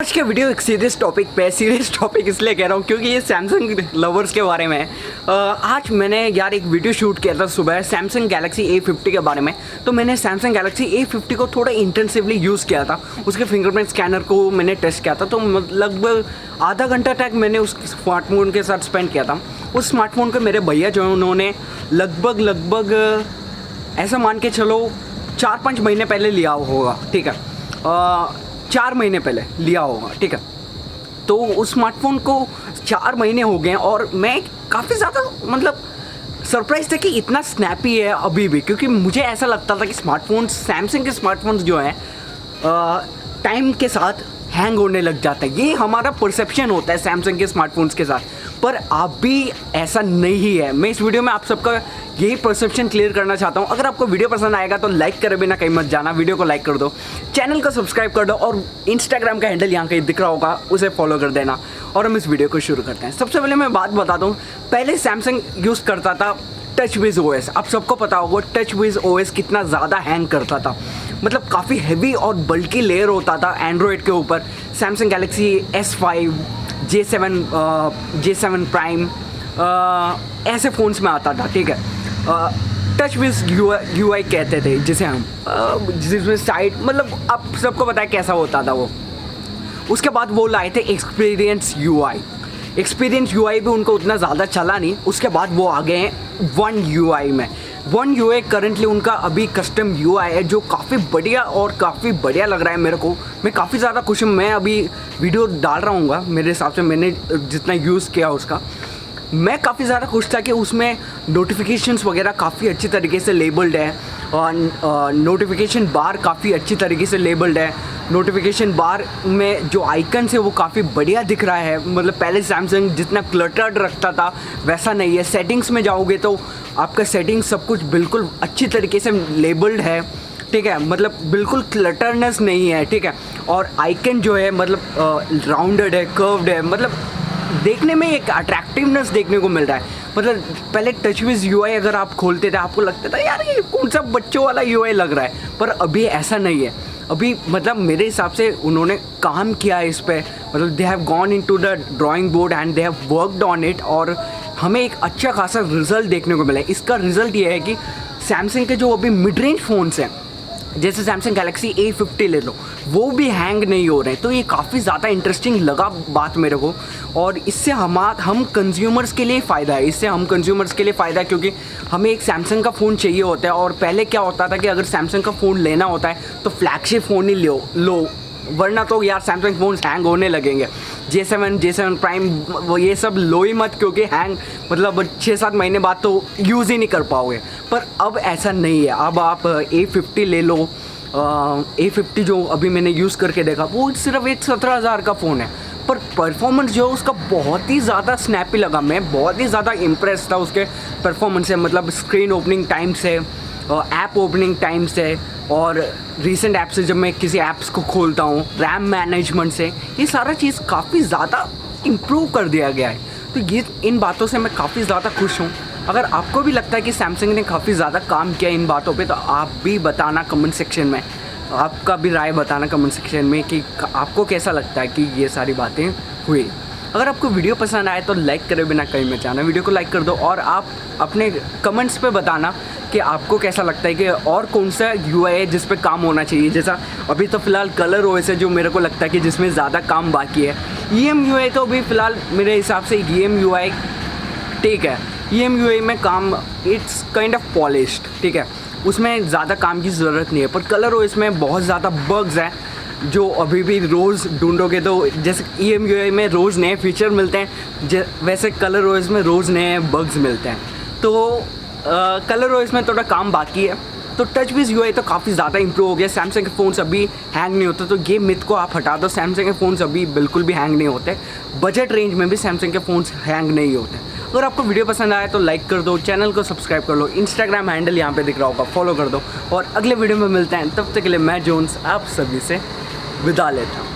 आज के वीडियो एक सीरियस टॉपिक पे सीरियस टॉपिक इसलिए कह रहा हूँ क्योंकि ये सैमसंग लवर्स के बारे में है। आज मैंने यार एक वीडियो शूट किया था सुबह सैमसंग गैलेक्सी A50 के बारे में। तो मैंने सैमसंग गैलेक्सी A50 को थोड़ा इंटेंसिवली यूज़ किया था। उसके फिंगरप्रिंट स्कैनर को मैंने टेस्ट किया था, तो लगभग आधा घंटा तक मैंने उस स्मार्टफोन के साथ स्पेंड किया था। उस स्मार्टफोन को मेरे भैया जो है उन्होंने लगभग ऐसा मान के चलो 4-5 महीने पहले लिया होगा, ठीक है, 4 महीने पहले लिया होगा, ठीक है। तो उस स्मार्टफोन को 4 महीने हो गए और मैं काफ़ी ज़्यादा मतलब सरप्राइज था कि इतना स्नैपी है अभी भी, क्योंकि मुझे ऐसा लगता था कि स्मार्टफोन्स सैमसंग के स्मार्टफोन्स जो हैं टाइम के साथ हैंग होने लग जाता है। ये हमारा परसेप्शन होता है सैमसंग के स्मार्टफोन्स के साथ, पर अभी ऐसा नहीं है। मैं इस वीडियो में आप सबका यही परसेप्शन क्लियर करना चाहता हूँ। अगर आपको वीडियो पसंद आएगा तो लाइक करे बिना कहीं मत जाना, वीडियो को लाइक कर दो, चैनल को सब्सक्राइब कर दो और इंस्टाग्राम का हैंडल यहाँ कहीं दिख रहा होगा उसे फॉलो कर देना। और हम इस वीडियो को शुरू करते हैं। सबसे पहले मैं बात बताता हूँ, पहले सैमसंग यूज़ करता था टचविज़ OS। आप सबको पता होगा टचविज़ OS कितना ज़्यादा हैंग करता था, मतलब काफ़ी हैवी और बल्कि लेयर होता था एंड्रॉयड के ऊपर। Samsung Galaxy S5, J7 prime ऐसे फ़ोन्स में आता था, ठीक है। टचविज़ UI कहते थे जिसे हम, जिसमें साइड मतलब आप सबको पता है कैसा होता था वो। उसके बाद वो लाए थे एक्सपीरियंस UI भी उनको उतना ज़्यादा चला नहीं। उसके बाद वो आ गए हैं One UI में। One UI करंटली उनका अभी कस्टम UI है जो काफ़ी बढ़िया लग रहा है मेरे को। मैं काफ़ी ज़्यादा खुश हूँ। मैं अभी वीडियो डाल रहा हूँ, मेरे हिसाब से मैंने जितना यूज़ किया उसका, मैं काफ़ी ज़्यादा खुश था कि उसमें नोटिफिकेशंस वगैरह काफ़ी अच्छी तरीके से लेबल्ड है और नोटिफिकेशन बार काफ़ी अच्छी तरीके से लेबल्ड है। नोटिफिकेशन बार में जो आइकन्स है वो काफ़ी बढ़िया दिख रहा है। मतलब पहले सैमसंग जितना क्लटर्ड रखता था वैसा नहीं है। सेटिंग्स में जाओगे तो आपका सेटिंग सब कुछ बिल्कुल अच्छी तरीके से लेबल्ड है, ठीक है, मतलब बिल्कुल क्लटरनेस नहीं है, ठीक है। और आइकन जो है मतलब राउंडेड है, कर्व्ड है, मतलब देखने में एक अट्रैक्टिवनेस देखने को मिल रहा है। मतलब पहले टचविज़ UI अगर आप खोलते थे आपको लगता था यार ये कौन सा बच्चों वाला UI लग रहा है, पर अभी ऐसा नहीं है। अभी मतलब मेरे हिसाब से उन्होंने काम किया है इस पे, मतलब they have gone into the drawing board and they have worked on it और हमें एक अच्छा खासा रिजल्ट देखने को मिला है। इसका रिजल्ट ये है कि सैमसंग के जो अभी मिड रेंज फ़ोन्स हैं जैसे सैमसंग गैलेक्सी A50 ले लो, वो भी हैंग नहीं हो रहे हैं। तो ये काफ़ी ज़्यादा इंटरेस्टिंग लगा बात मेरे को, और इससे हम कंज्यूमर्स के लिए फ़ायदा है, क्योंकि हमें एक सैमसंग का फ़ोन चाहिए होता है। और पहले क्या होता था कि अगर सैमसंग का फ़ोन लेना होता है तो फ्लैगशिप फ़ोन ही लो, वरना तो यार सैमसंग फ़ोन्स हैंग होने लगेंगे। J7 प्राइम ये सब लो ही मत, क्योंकि हैंग मतलब 6-7 महीने बाद तो यूज़ ही नहीं कर पाओगे। पर अब ऐसा नहीं है। अब आप A50 ले लो, A50 जो अभी मैंने यूज़ करके देखा वो सिर्फ एक 17,000 का फ़ोन है, पर परफॉर्मेंस जो है उसका बहुत ही ज़्यादा स्नैपी लगा। मैं बहुत ही ज़्यादा इम्प्रेस था उसके परफॉर्मेंस से, मतलब स्क्रीन ओपनिंग टाइम से, ऐप ओपनिंग टाइम से, और रीसेंट ऐप से जब मैं किसी ऐप्स को खोलता हूँ, रैम मैनेजमेंट से, ये सारा चीज़ काफ़ी ज़्यादा इम्प्रूव कर दिया गया है। तो ये इन बातों से मैं काफ़ी ज़्यादा खुश हूँ। अगर आपको भी लगता है कि सैमसंग ने काफ़ी ज़्यादा काम किया इन बातों पे, तो आप भी बताना कमेंट सेक्शन में, आपका भी राय बताना कमेंट सेक्शन में कि आपको कैसा लगता है कि ये सारी बातें हुई। अगर आपको वीडियो पसंद आए तो लाइक करे बिना कहीं मत जाना, वीडियो को लाइक कर दो और आप अपने कमेंट्स पे बताना कि आपको कैसा लगता है कि और कौन सा UI है जिस पे काम होना चाहिए। जैसा अभी तो फ़िलहाल कलर OS है जो मेरे को लगता है कि जिसमें ज़्यादा काम बाकी है। EMUI तो अभी फ़िलहाल मेरे हिसाब से EMUI ठीक है, EMUI में काम इट्स काइंड ऑफ पॉलिश्ड, ठीक है, उसमें ज़्यादा काम की ज़रूरत नहीं है। पर कलर OS में बहुत ज़्यादा बग्स हैं जो अभी भी रोज़ ढूंढोगे तो जैसे EMUI में रोज़ नए फीचर मिलते हैं, वैसे कलर OS में रोज़ नए बग्स मिलते हैं। तो कलर OS में थोड़ा काम बाकी है। तो टचविज़ UI तो काफ़ी ज़्यादा इंप्रूव हो गया। सैमसंग के फ़ोन्स अभी हैंग नहीं होते, तो ये मिथ को आप हटा दो, सैमसंग के फ़ोन्स अभी बिल्कुल भी हैंग नहीं होते। बजट रेंज में भी सैमसंग के फ़ोन्स हैंग नहीं होते। अगर आपको वीडियो पसंद आए तो लाइक कर दो, चैनल को सब्सक्राइब कर लो, इंस्टाग्राम हैंडल यहाँ पे दिख रहा होगा, फॉलो कर दो, और अगले वीडियो में मिलते हैं। तब तक के लिए मैं जोन्स आप सभी से विदा लेता हूँ।